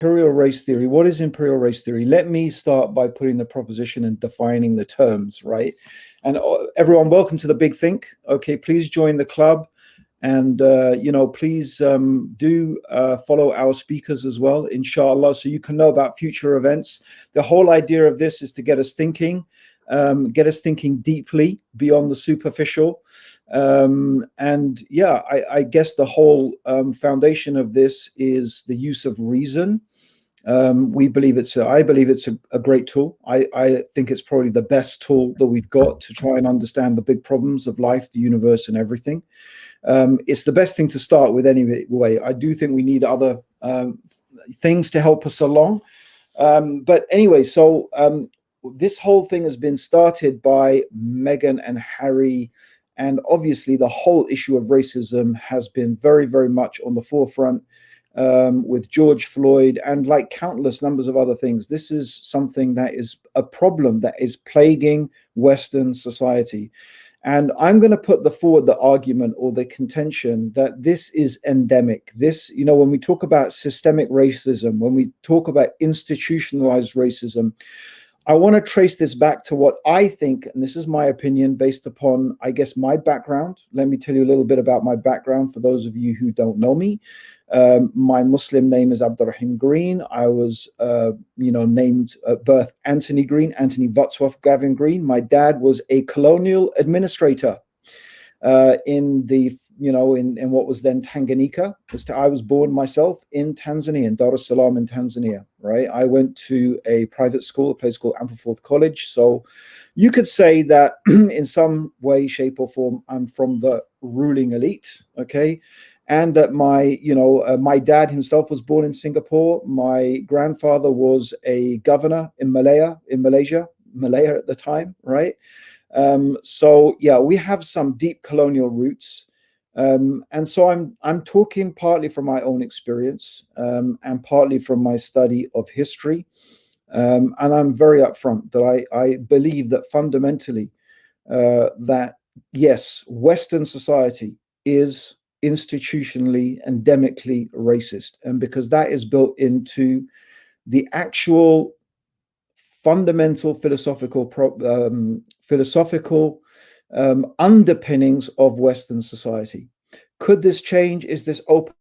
Imperial race theory. What is imperial race theory? Let me start by putting the proposition and defining the terms, right? And everyone, welcome to the Big Think. Okay, please join the club. And, please do follow our speakers as well, inshallah, so you can know about future events. The whole idea of this is to get us thinking deeply beyond the superficial. I guess the whole foundation of this is the use of reason. I believe it's a great tool. I think it's probably the best tool that we've got to try and understand the big problems of life, the universe, and everything. It's the best thing to start with anyway. I do think we need other things to help us along. But anyway, so this whole thing has been started by Meghan and Harry. And obviously, the whole issue of racism has been very, very much on the forefront with George Floyd and like countless numbers of other things. This is something that is a problem that is plaguing Western society. And I'm going to put forward the argument or the contention that this is endemic. This, when we talk about systemic racism, when we talk about institutionalized racism, I want to trace this back to what I think, and this is my opinion based upon, I guess, my background. Let me tell you a little bit about my background for those of you who don't know me. My Muslim name is Abdurrahim Green. I was, named at birth Anthony Green, Anthony Wadsworth Gavin Green. My dad was a colonial administrator in what was then Tanganyika. I was born myself in Tanzania, in Dar es Salaam in Tanzania, right? I went to a private school, a place called Ampleforth College. So you could say that in some way, shape or form, I'm from the ruling elite, okay? And that my dad himself was born in Singapore. My grandfather was a governor in Malaya at the time, right? We have some deep colonial roots. And so I'm talking partly from my own experience and partly from my study of history. And I'm very upfront that I believe that fundamentally that, yes, Western society is institutionally, endemically racist. And because that is built into the actual fundamental philosophical underpinnings of Western society. Could this change? Is this open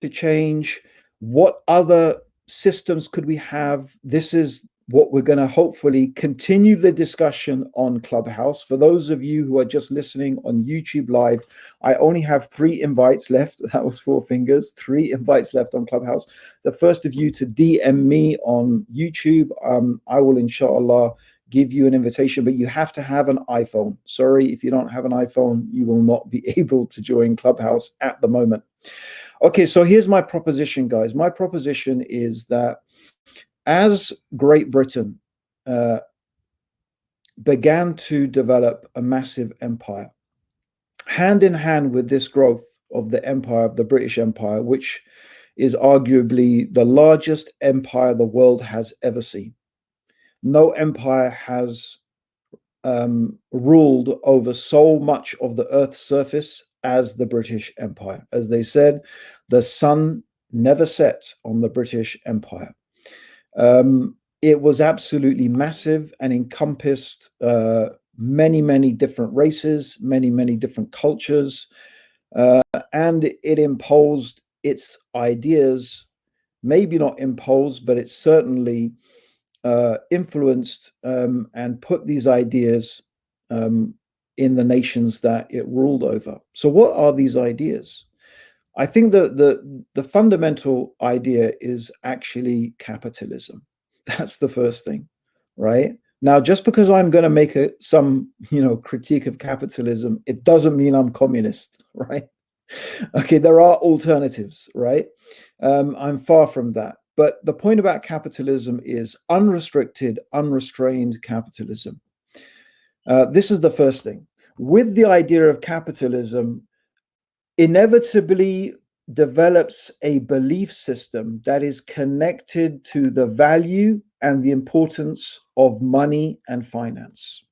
to change? What other systems could we have? This is what we're going to hopefully continue the discussion on Clubhouse. For those of you who are just listening on YouTube Live, I only have 3 invites left. That was 4 fingers, 3 invites left on Clubhouse. The first of you to DM me on YouTube, I will inshallah give you an invitation, but you have to have an iPhone. Sorry, if you don't have an iPhone, you will not be able to join Clubhouse at the moment. Okay, so here's my proposition, guys. My proposition is that as Great Britain began to develop a massive empire, hand in hand with this growth of the empire, of the British Empire, which is arguably the largest empire the world has ever seen. No empire has ruled over so much of the Earth's surface as the British Empire. As they said, the sun never set on the British Empire. It was absolutely massive and encompassed many, many different races, many, many different cultures, and it imposed its ideas, maybe not imposed, but it certainly influenced and put these ideas in the nations that it ruled over. So what are these ideas? I think the fundamental idea is actually capitalism. That's the first thing, right? Now, just because I'm going to make some critique of capitalism, it doesn't mean I'm communist, right? Okay, there are alternatives, right? I'm far from that. But the point about capitalism is unrestricted, unrestrained capitalism. This is the first thing. With the idea of capitalism, inevitably develops a belief system that is connected to the value and the importance of money and finance.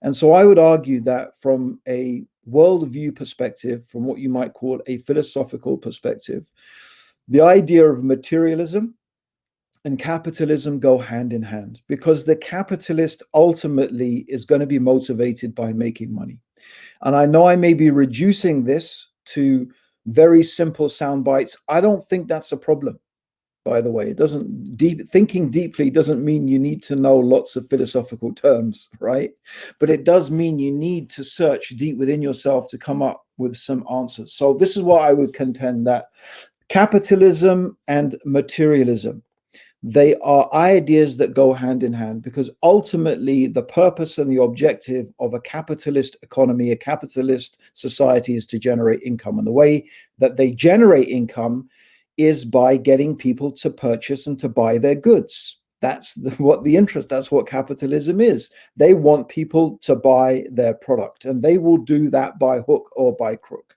And so I would argue that from a worldview perspective, from what you might call a philosophical perspective, the idea of materialism and capitalism go hand in hand, because the capitalist ultimately is going to be motivated by making money. And I know I may be reducing this to very simple sound bites. I don't think that's a problem, by the way. It doesn't thinking deeply doesn't mean you need to know lots of philosophical terms, right? But it does mean you need to search deep within yourself to come up with some answers. So this is what I would contend, that capitalism and materialism, they are ideas that go hand in hand, because ultimately the purpose and the objective of a capitalist economy, a capitalist society, is to generate income. And the way that they generate income is by getting people to purchase and to buy their goods. That's that's what capitalism is. They want people to buy their product, and they will do that by hook or by crook.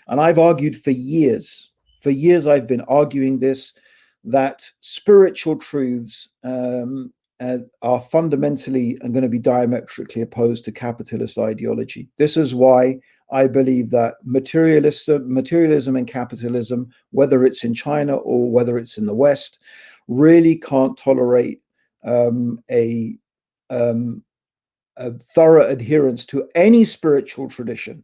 And I've argued for years I've been arguing this, that spiritual truths are fundamentally and going to be diametrically opposed to capitalist ideology. This is why I believe that materialism and capitalism, whether it's in China or whether it's in the West, really can't tolerate a thorough adherence to any spiritual tradition,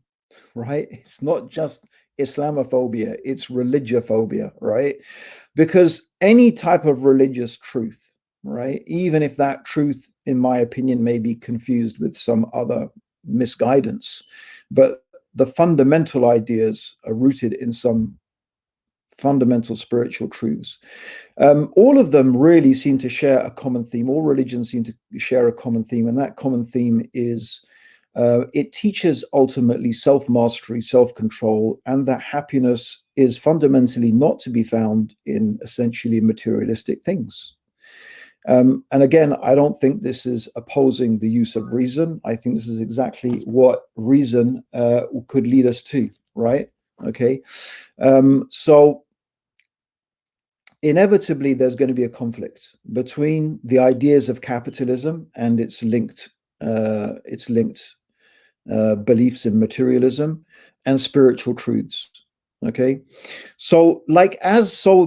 right? It's not just Islamophobia, it's religiophobia, right? Because any type of religious truth, right, even if that truth, in my opinion, may be confused with some other misguidance, but the fundamental ideas are rooted in some fundamental spiritual truths. All of them really seem to share a common theme. All religions seem to share a common theme, and that common theme is it teaches ultimately self-mastery, self-control, and that happiness is fundamentally not to be found in essentially materialistic things. And again, I don't think this is opposing the use of reason. I think this is exactly what reason could lead us to, right? Okay. So inevitably, there's going to be a conflict between the ideas of capitalism and its linked beliefs in materialism and spiritual truths. Okay, so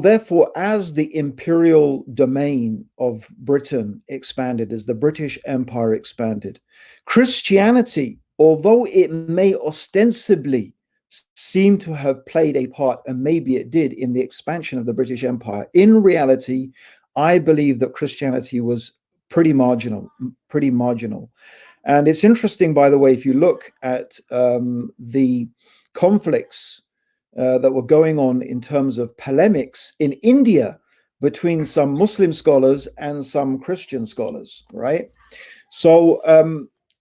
therefore, as the imperial domain of Britain expanded, as the British Empire expanded, Christianity, although it may ostensibly seem to have played a part, and maybe it did, in the expansion of the British Empire, in reality, I believe that Christianity was pretty marginal. And it's interesting, by the way, if you look at the conflicts that were going on in terms of polemics in India between some Muslim scholars and some Christian scholars, right? So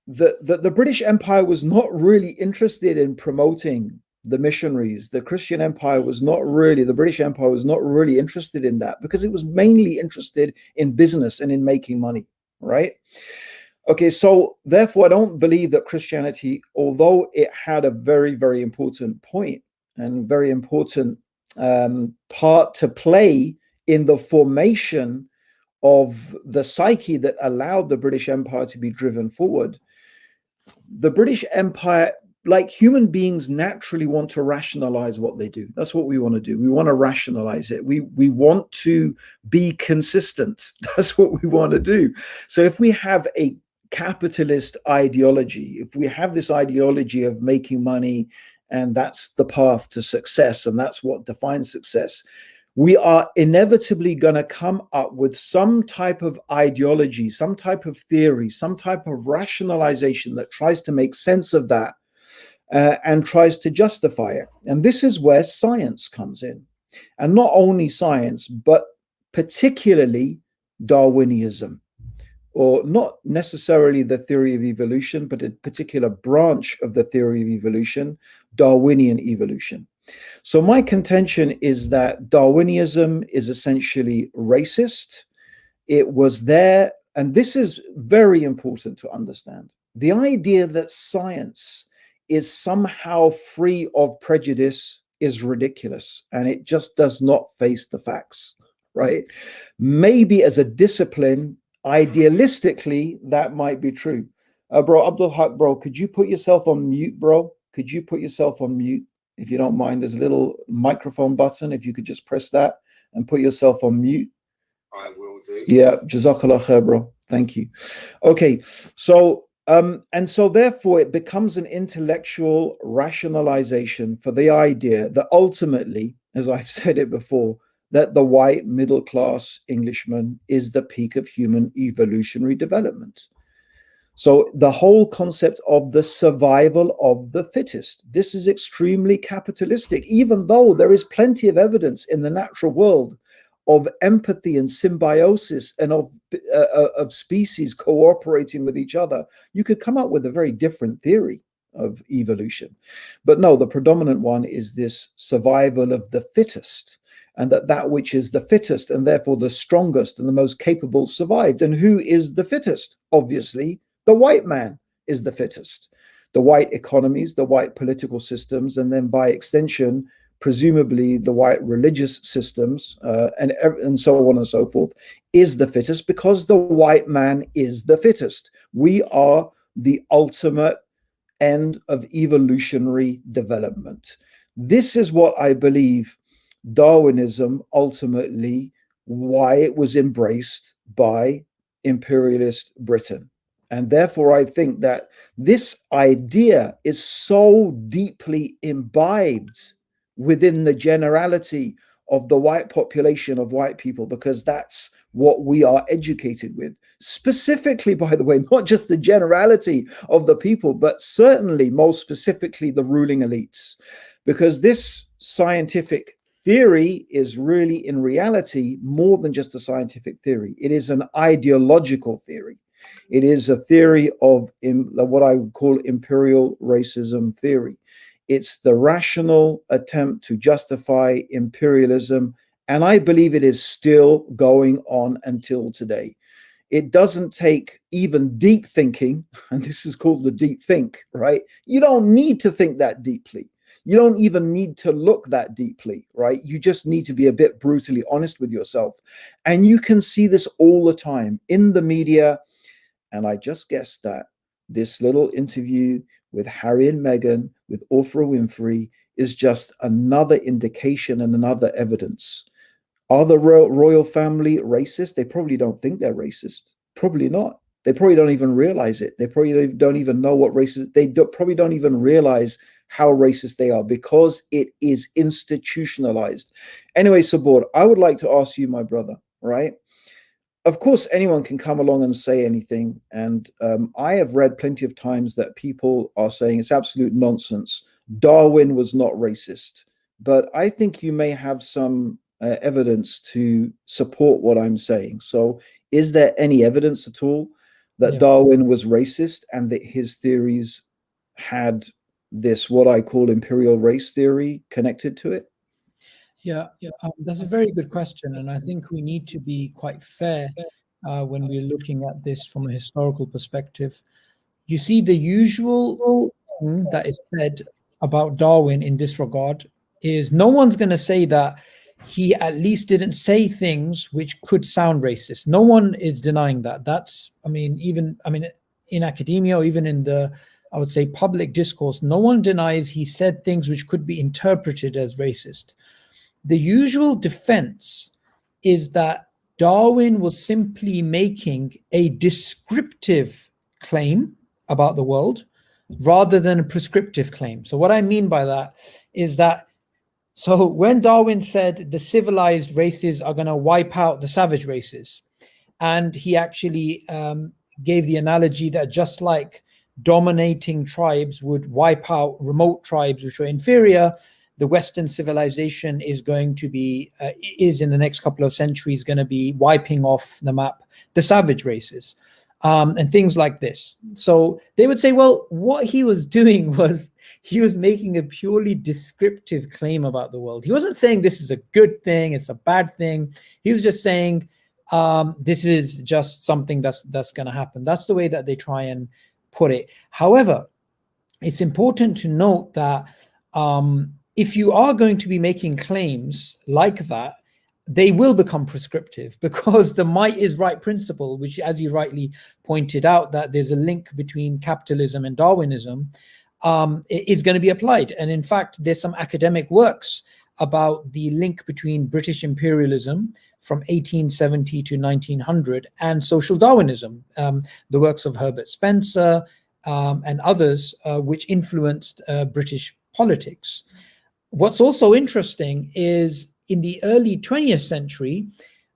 the British Empire was not really interested in promoting the missionaries. The British Empire was not really interested in that, because it was mainly interested in business and in making money, right? Okay, so therefore, I don't believe that Christianity, although it had a very, very important point and very important part to play in the formation of the psyche that allowed the British Empire to be driven forward, the British Empire, like human beings, naturally want to rationalize what they do. That's what we want to do. We want to rationalize it. We want to be consistent. That's what we want to do. So if we have a capitalist ideology, if we have this ideology of making money, and that's the path to success, and that's what defines success, we are inevitably going to come up with some type of ideology, some type of theory, some type of rationalization that tries to make sense of that and tries to justify it. And this is where science comes in. And not only science, but particularly Darwinism, or not necessarily the theory of evolution, but a particular branch of the theory of evolution, Darwinian evolution. So my contention is that Darwinism is essentially racist. It was there, and this is very important to understand. The idea that science is somehow free of prejudice is ridiculous, and it just does not face the facts, right? Maybe as a discipline, idealistically, that might be true. Bro, Abdul Haq, bro, could you put yourself on mute, bro? Could you put yourself on mute? If you don't mind, there's a little microphone button. If you could just press that and put yourself on mute. I will do. Yeah, Jazakallah khair, bro. Thank you. Okay, so and so therefore it becomes an intellectual rationalization for the idea that ultimately, as I've said it before, that the white middle class Englishman is the peak of human evolutionary development. So the whole concept of the survival of the fittest, this is extremely capitalistic, even though there is plenty of evidence in the natural world of empathy and symbiosis and of species cooperating with each other. You could come up with a very different theory of evolution. But no, the predominant one is this survival of the fittest, and that which is the fittest and therefore the strongest and the most capable survived. And who is the fittest? Obviously, the white man is the fittest. The white economies, the white political systems, and then by extension, presumably the white religious systems, and so on and so forth, is the fittest because the white man is the fittest. We are the ultimate end of evolutionary development. This is what I believe Darwinism ultimately, why it was embraced by imperialist Britain. And therefore, I think that this idea is so deeply imbibed within the generality of the white population of white people, because that's what we are educated with. Specifically, by the way, not just the generality of the people, but certainly most specifically the ruling elites, because this scientific theory is really in reality more than just a scientific theory. It is an ideological theory. It is a theory of what I would call imperial racism theory. It's the rational attempt to justify imperialism, and I believe it is still going on until today. It doesn't take even deep thinking, and this is called the deep think, right? You don't need to think that deeply. You don't even need to look that deeply, right? You just need to be a bit brutally honest with yourself. And you can see this all the time in the media. And I just guessed that this little interview with Harry and Meghan, with Oprah Winfrey, is just another indication and another evidence. Are the royal family racist? They probably don't think they're racist. Probably not. They probably don't even realize it. They probably don't even know what racist. Probably don't even realize how racist they are because it is institutionalized. Anyway, Sabor, I would like to ask you, my brother, right? Of course, anyone can come along and say anything. And I have read plenty of times that people are saying it's absolute nonsense. Darwin was not racist. But I think you may have some evidence to support what I'm saying. So is there any evidence at all that Darwin was racist and that his theories had this, what I call imperial race theory, connected to it? Yeah, that's a very good question. And I think we need to be quite fair when we're looking at this from a historical perspective. You see, the usual thing that is said about Darwin in this regard is no one's going to say that he at least didn't say things which could sound racist. No one is denying that. That's, even in academia or even in the, I would say, public discourse, no one denies he said things which could be interpreted as racist. The usual defense is that Darwin was simply making a descriptive claim about the world rather than a prescriptive claim. So what I mean by that is that, so when Darwin said the civilized races are going to wipe out the savage races, and he actually gave the analogy that just like dominating tribes would wipe out remote tribes which were inferior, the Western civilization is going to be, is in the next couple of centuries going to be wiping off the map the savage races, and things like this. So they would say, well, what he was doing was he was making a purely descriptive claim about the world. He wasn't saying this is a good thing, it's a bad thing. He was just saying this is just something that's going to happen. That's the way that they try and put it. However, it's important to note that if you are going to be making claims like that, they will become prescriptive because the might is right principle, which, as you rightly pointed out, that there's a link between capitalism and Darwinism, is going to be applied. And in fact, there's some academic works about the link between British imperialism from 1870 to 1900, and social Darwinism, the works of Herbert Spencer and others, which influenced British politics. What's also interesting is in the early 20th century,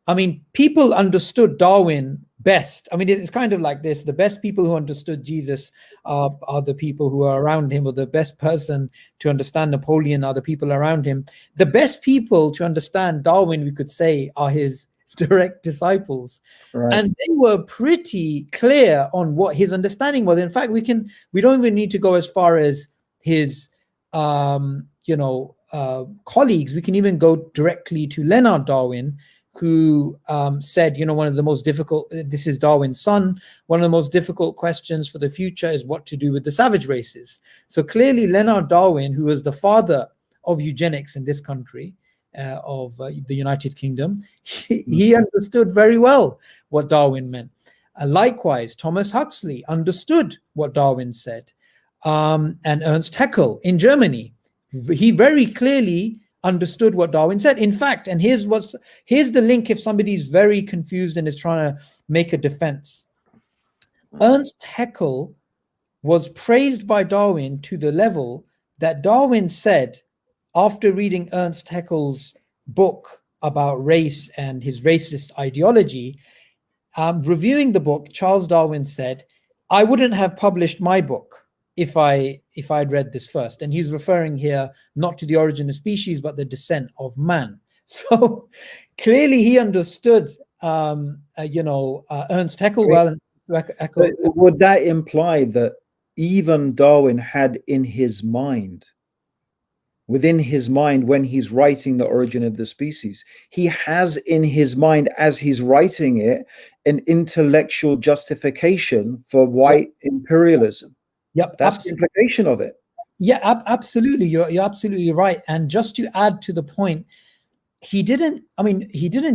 I mean, people understood Darwin best. I mean, it's kind of like this. The best people who understood Jesus are the people who are around him, or the best person to understand Napoleon are the people around him. The best people to understand Darwin, we could say, are his direct disciples. Right. And they were pretty clear on what his understanding was. In fact, we don't even need to go as far as his colleagues. We can even go directly to Leonard Darwin, who said, one of the most difficult, this is Darwin's son, one of the most difficult questions for the future is what to do with the savage races. So clearly Leonard Darwin, who was the father of eugenics in this country, of the United Kingdom, he understood very well what Darwin meant. Likewise, Thomas Huxley understood what Darwin said. And Ernst Haeckel in Germany, he very clearly understood what Darwin said. In fact, and here's the link if somebody's very confused and is trying to make a defense. Ernst Haeckel was praised by Darwin to the level that Darwin said, after reading Ernst Haeckel's book about race and his racist ideology, reviewing the book, Charles Darwin said, "I wouldn't have published my book if I'd read this first." And he's referring here not to The Origin of Species, but The Descent of Man. So clearly he understood, Ernst Haeckel well. And Haeckel. Would that imply that even Darwin had within his mind, when he's writing The Origin of the Species, he has in his mind, as he's writing it, an intellectual justification for white imperialism? Yep, that's the implication of it. Yeah, absolutely. You're absolutely right. And just to add to the point, he didn't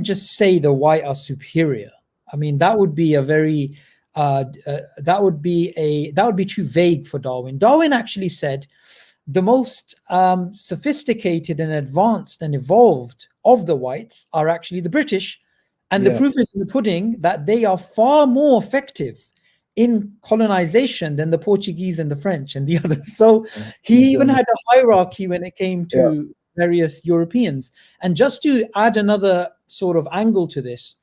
just say the white are superior. I mean, that would be a very that would be too vague for Darwin. Darwin actually said the most sophisticated and advanced and evolved of the whites are actually the British, and the proof is in the pudding that they are far more effective in colonization than the Portuguese and the French and the others. So he even had a hierarchy when it came to various Europeans. And just to add another sort of angle to this,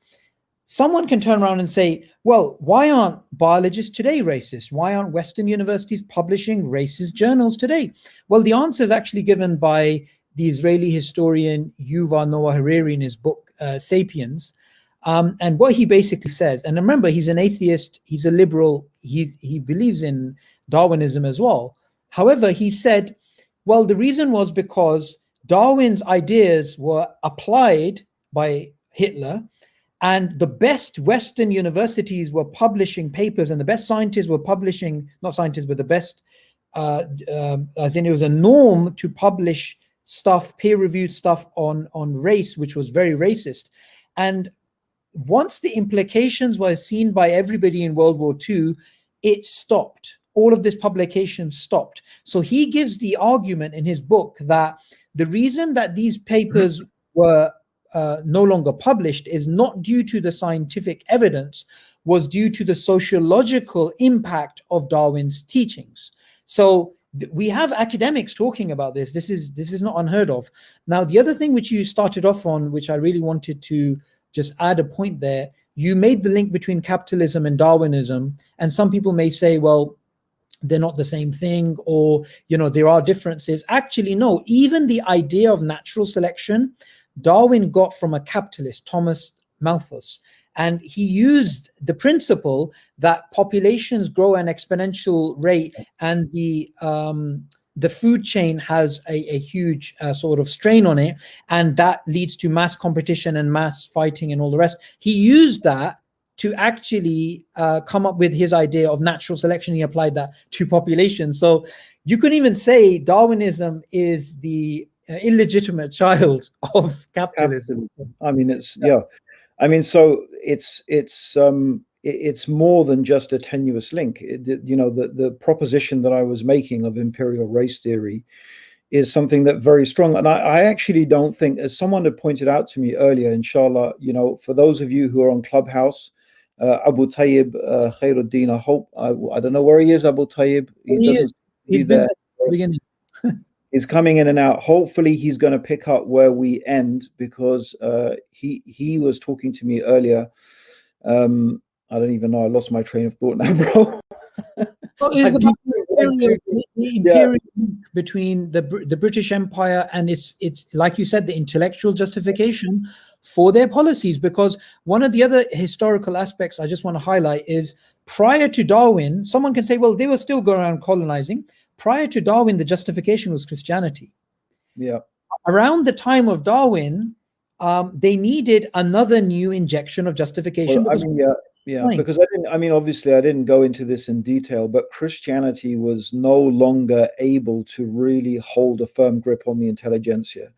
someone can turn around and say, well, why aren't biologists today racist? Why aren't Western universities publishing racist journals today? Well, the answer is actually given by the Israeli historian Yuval Noah Harari in his book, Sapiens. And what he basically says, and remember, he's an atheist, he's a liberal, he believes in Darwinism as well. However, he said, well, the reason was because Darwin's ideas were applied by Hitler, and the best Western universities were publishing papers, and the best scientists were publishing, not scientists, but the best, as in it was a norm to publish stuff, peer-reviewed stuff on race, which was very racist. And once the implications were seen by everybody in World War II, it stopped. All of this publication stopped. So he gives the argument in his book that the reason that these papers were no longer published is not due to the scientific evidence, was due to the sociological impact of Darwin's teachings. So we have academics talking about this. This is not unheard of. Now, the other thing which you started off on, which I really wanted to just add a point there, you made the link between capitalism and Darwinism, and some people may say, well, they're not the same thing, or there are differences. Actually, no. Even the idea of natural selection, Darwin got from a capitalist, Thomas Malthus, and he used the principle that populations grow at an exponential rate, and the food chain has a huge sort of strain on it, and that leads to mass competition and mass fighting and all the rest. He used that to actually come up with his idea of natural selection. He applied that to population. So you could even say Darwinism is the illegitimate child of capitalism. I mean, I mean, so it's more than just a tenuous link. The proposition that I was making of imperial race theory is something that very strong. And I actually don't think, as someone had pointed out to me earlier, inshallah, for those of you who are on Clubhouse, Abu Tayyib Khairuddin, I hope, I don't know where he is, Abu Tayyib. He doesn't He's be been there. there at the beginning. He's coming in and out. Hopefully he's going to pick up where we end, because he was talking to me earlier. I don't even know. I lost my train of thought now, bro. Well, it's about the imperial link between the British Empire, and it's like you said, the intellectual justification for their policies. Because one of the other historical aspects I just want to highlight is, prior to Darwin, someone can say, well, they were still going around colonizing. Prior to Darwin, the justification was Christianity. Yeah. Around the time of Darwin, they needed another new injection of justification. Well, because obviously I didn't go into this in detail, but Christianity was no longer able to really hold a firm grip on the intelligentsia.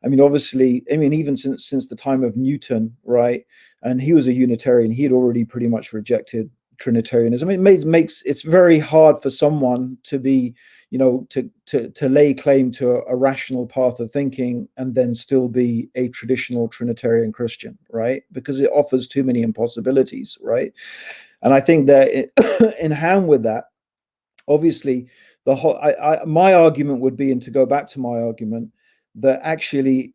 Obviously, even since the time of Newton, right? And he was a Unitarian. He had already pretty much rejected Trinitarianism. It's very hard for someone to be, to lay claim to a rational path of thinking and then still be a traditional Trinitarian Christian, right? Because it offers too many impossibilities, right? And I think that in hand with that, obviously, my argument would be, and to go back to my argument, that actually,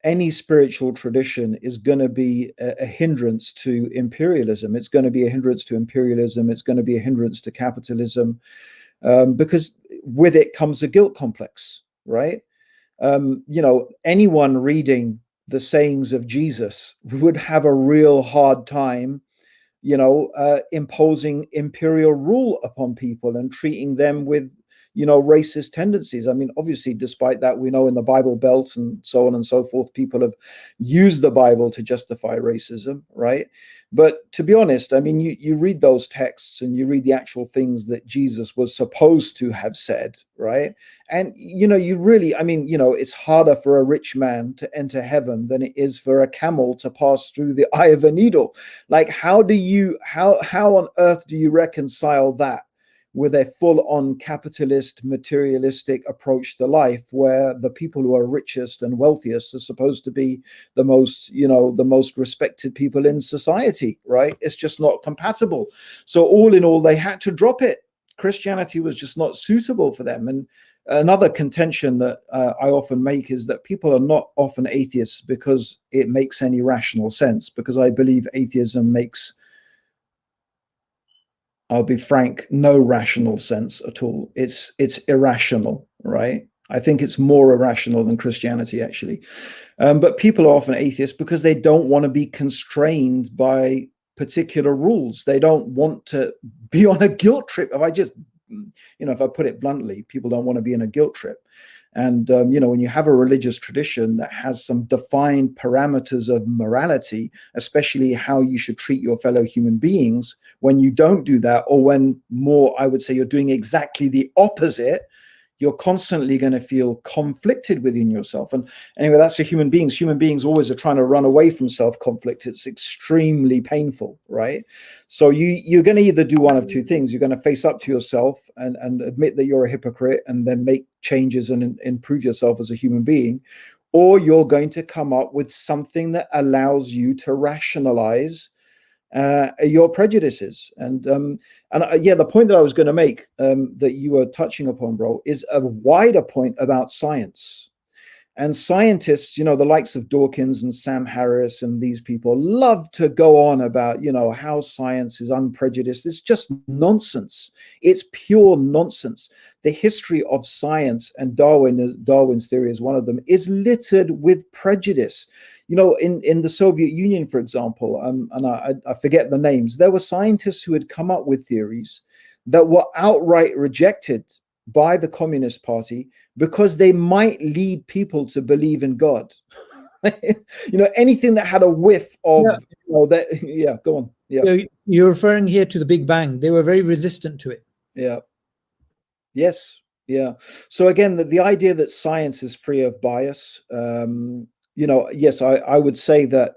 any spiritual tradition is going to be a hindrance to imperialism. It's going to be a hindrance to imperialism. It's going to be a hindrance to capitalism, because with it comes a guilt complex, right? Anyone reading the sayings of Jesus would have a real hard time imposing imperial rule upon people and treating them with, racist tendencies. Obviously, despite that, we know in the Bible Belt and so on and so forth, people have used the Bible to justify racism, right? But to be honest, you read those texts and you read the actual things that Jesus was supposed to have said, right? And, you really, it's harder for a rich man to enter heaven than it is for a camel to pass through the eye of a needle. Like, how on earth do you reconcile that with a full-on capitalist, materialistic approach to life, where the people who are richest and wealthiest are supposed to be the most, the most respected people in society, right? It's just not compatible. So all in all, they had to drop it. Christianity was just not suitable for them. And another contention that I often make is that people are not often atheists because it makes any rational sense, because I believe atheism makes, I'll be frank, no rational sense at all. It's irrational, right? I think it's more irrational than Christianity, actually. But people are often atheists because they don't want to be constrained by particular rules. They don't want to be on a guilt trip. If I put it bluntly, people don't want to be in a guilt trip. And, when you have a religious tradition that has some defined parameters of morality, especially how you should treat your fellow human beings, when you don't do that, or when more, I would say, you're doing exactly the opposite, you're constantly going to feel conflicted within yourself. And anyway, that's the human beings. Human beings always are trying to run away from self-conflict. It's extremely painful, right? So you're going to either do one of two things. You're going to face up to yourself and admit that you're a hypocrite and then make changes and improve yourself as a human being, or you're going to come up with something that allows you to rationalize your prejudices. And the point that I was going to make, that you were touching upon, bro, is a wider point about science. And scientists, the likes of Dawkins and Sam Harris and these people love to go on about, how science is unprejudiced. It's just nonsense. It's pure nonsense. The history of science, and Darwin's theory is one of them, is littered with prejudice. In the Soviet Union, for example, and I forget the names, there were scientists who had come up with theories that were outright rejected by the Communist Party because they might lead people to believe in God. Anything that had a whiff of, go on. Yeah. You're referring here to the Big Bang. They were very resistant to it. Yeah. Yes. Yeah. So again, the idea that science is free of bias, yes, I would say that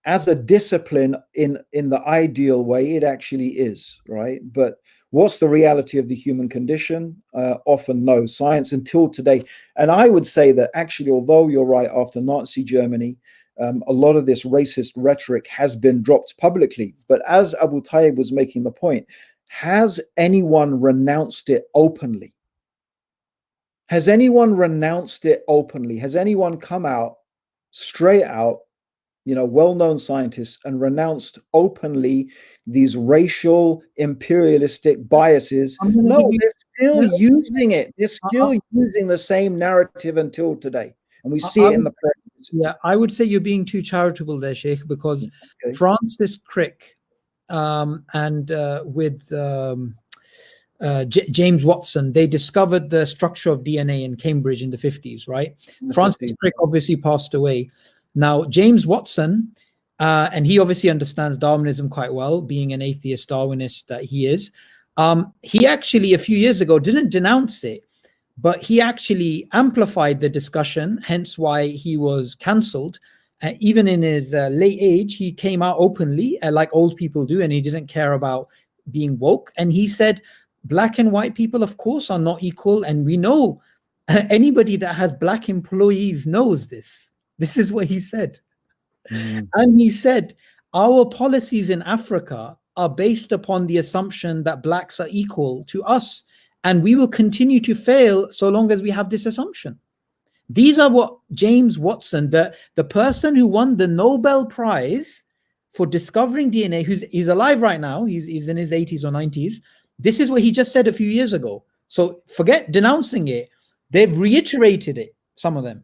as a discipline in the ideal way, it actually is, right? But What's the reality of the human condition? Often no. Science until today. And I would say that actually, although you're right, after Nazi Germany, a lot of this racist rhetoric has been dropped publicly. But as Abu Tayyib was making the point, has anyone renounced it openly? Has anyone renounced it openly? Has anyone come out straight out, well-known scientists, and renounced openly these racial imperialistic biases? I'm going to give No, you. they're still No, using it. They're I, still using the same narrative until today. And we I, see I it in would, the press. yeah, I would say you're being too charitable there, Sheikh, because Okay. Francis Crick and with James Watson, they discovered the structure of DNA in Cambridge in the 50s, right? In the Francis 50s. Crick obviously passed away. Now, James Watson, and he obviously understands Darwinism quite well, being an atheist Darwinist that he is. He actually, a few years ago, didn't denounce it, but he actually amplified the discussion, hence why he was cancelled. Even in his late age, he came out openly, like old people do, and he didn't care about being woke. And he said, black and white people, of course, are not equal. And we know anybody that has black employees knows this. This is what he said. Mm. And he said, our policies in Africa are based upon the assumption that blacks are equal to us. And we will continue to fail so long as we have this assumption. These are what James Watson, the person who won the Nobel Prize for discovering DNA, he's alive right now, he's in his 80s or 90s. This is what he just said a few years ago. So forget denouncing it. They've reiterated it, some of them.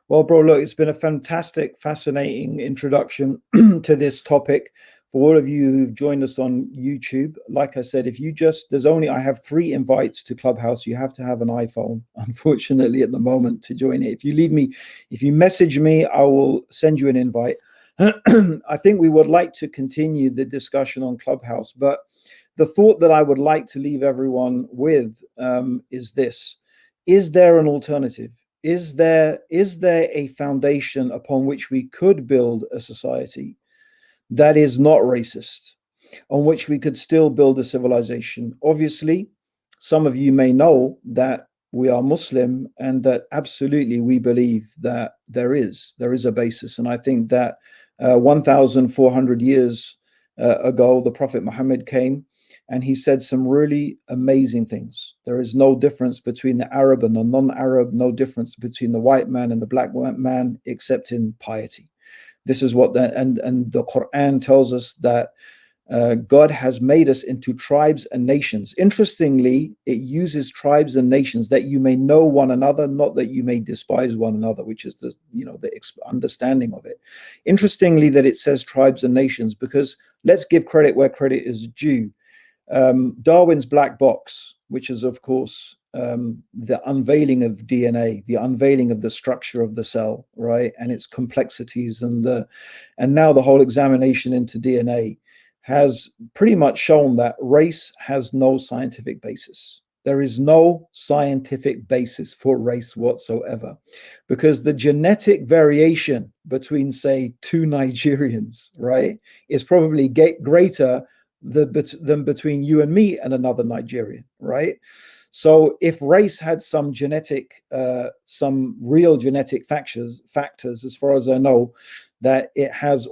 Well, bro, look, it's been a fantastic, fascinating introduction to this topic. For all of you who've joined us on YouTube, like I said, I have 3 invites to Clubhouse. You have to have an iPhone, unfortunately, at the moment to join it. If you message me, I will send you an invite. I think we would like to continue the discussion on Clubhouse, but the thought that I would like to leave everyone with is this. Is there an alternative? Is there a foundation upon which we could build a society that is not racist, on which we could still build a civilization? Obviously, some of you may know that we are Muslim and that absolutely we believe that there is a basis. And I think that 1,400 years ago, the Prophet Muhammad came and he said some really amazing things. There is no difference between the Arab and the non-Arab, no difference between the white man and the black man, except in piety. This is what and the Quran tells us that God has made us into tribes and nations. Interestingly, it uses tribes and nations that you may know one another, not that you may despise one another, which is the understanding of it. Interestingly, that it says tribes and nations, because let's give credit where credit is due. Darwin's black box, which is of course the unveiling of DNA, the unveiling of the structure of the cell, right, and its complexities, and now the whole examination into DNA has pretty much shown that race has no scientific basis. There is no scientific basis for race whatsoever, because the genetic variation between, say, 2 Nigerians, right, is probably greater than between you and me and another Nigerian, right? So if race had some real genetic factors, as far as I know, that it has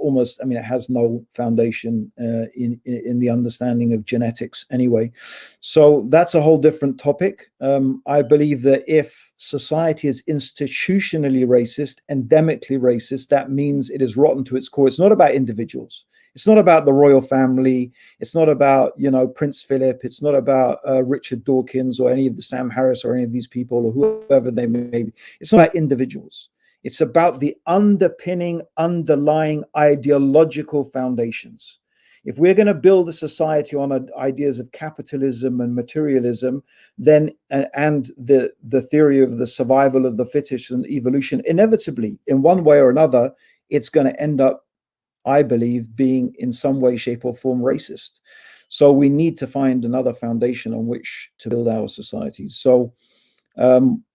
no foundation in the understanding of genetics anyway. So that's a whole different topic. I believe that if society is institutionally racist, endemically racist, that means it is rotten to its core. It's not about individuals. It's not about the royal family. It's not about, Prince Philip. It's not about Richard Dawkins or any of the Sam Harris or any of these people or whoever they may be. It's not about individuals. It's about the underlying ideological foundations. If we're going to build a society on ideas of capitalism and materialism, then and the theory of the survival of the fittest and evolution, inevitably, in one way or another, it's going to end up, I believe, being in some way, shape, or form racist. So we need to find another foundation on which to build our societies. So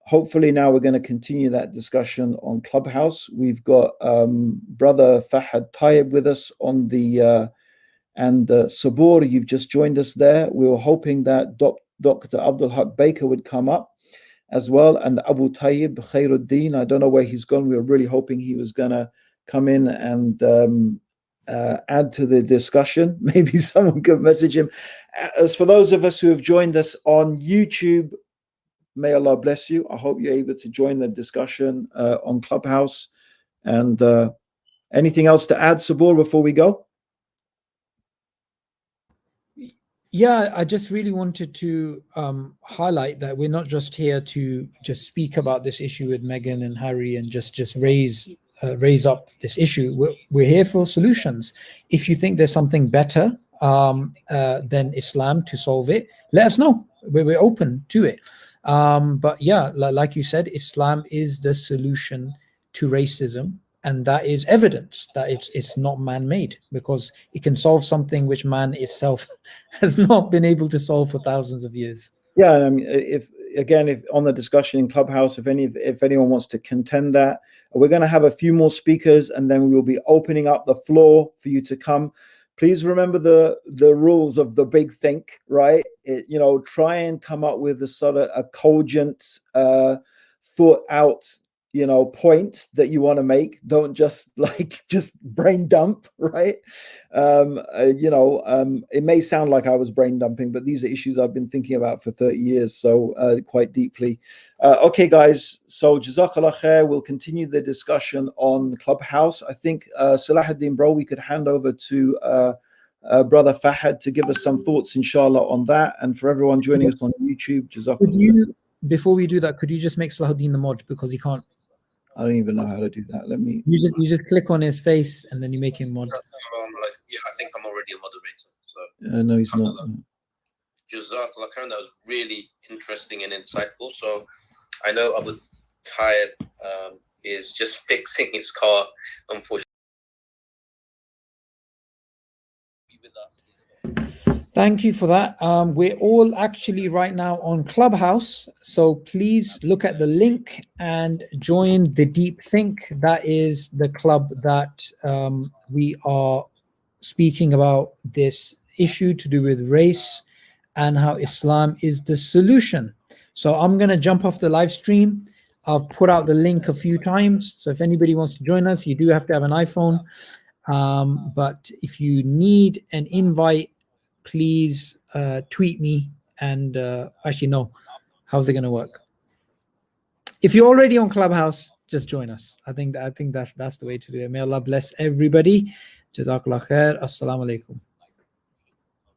hopefully now we're going to continue that discussion on Clubhouse. We've got brother Fahad Tayyib with us on the And Sabur, you've just joined us there. We were hoping that Dr. Abdul Haq Baker would come up as well, and Abu Tayyib Khairuddin. I don't know where he's gone. We were really hoping he was going to come in and add to the discussion. Maybe someone could message him. As for those of us who have joined us on YouTube, may Allah bless you. I hope you're able to join the discussion on Clubhouse. And anything else to add, Sabur, before we go? Yeah, I just really wanted to highlight that we're not just here to just speak about this issue with Meghan and Harry and just raise up this issue. We're here for solutions. If you think there's something better than Islam to solve it, let us know. We're open to it. But yeah, like you said, Islam is the solution to racism. And that is evidence that it's not man-made, because it can solve something which man itself has not been able to solve for thousands of years. Yeah, if on the discussion in Clubhouse, if anyone wants to contend that, we're going to have a few more speakers, and then we will be opening up the floor for you to come. Please remember the rules of the big think, right? Try and come up with a sort of a cogent, thought out point that you want to make. Don't just brain dump, right? It may sound like I was brain dumping, but these are issues I've been thinking about for 30 years, so quite deeply. Okay, guys, so Jazakallah khair. We'll continue the discussion on Clubhouse. I think Salahuddin, bro, we could hand over to Brother Fahad to give us some thoughts, inshallah, on that. And for everyone joining us on YouTube, Jazakallah. Before we do that, could you just make Salahuddin the mod, because he can't? I don't even know how to do that. Let me. You just click on his face and then you make him mod. I think I'm already a moderator. So no, he's not. Jazakallah khair. That was really interesting and insightful. So I know Abu Tayyib is just fixing his car, unfortunately. Thank you for that. We're all actually right now on Clubhouse, so please look at the link and join the Deep Think. That is the club that we are speaking about this issue to do with race and how Islam is the solution. So I'm going to jump off the live stream. I've put out the link a few times, so if anybody wants to join us, you do have to have an iPhone. But if you need an invite, please tweet me, and actually no, how's it going to work? If you're already on Clubhouse, just join us. I think that's the way to do it. May Allah bless everybody. Jazakallah khair. Assalamu alaikum.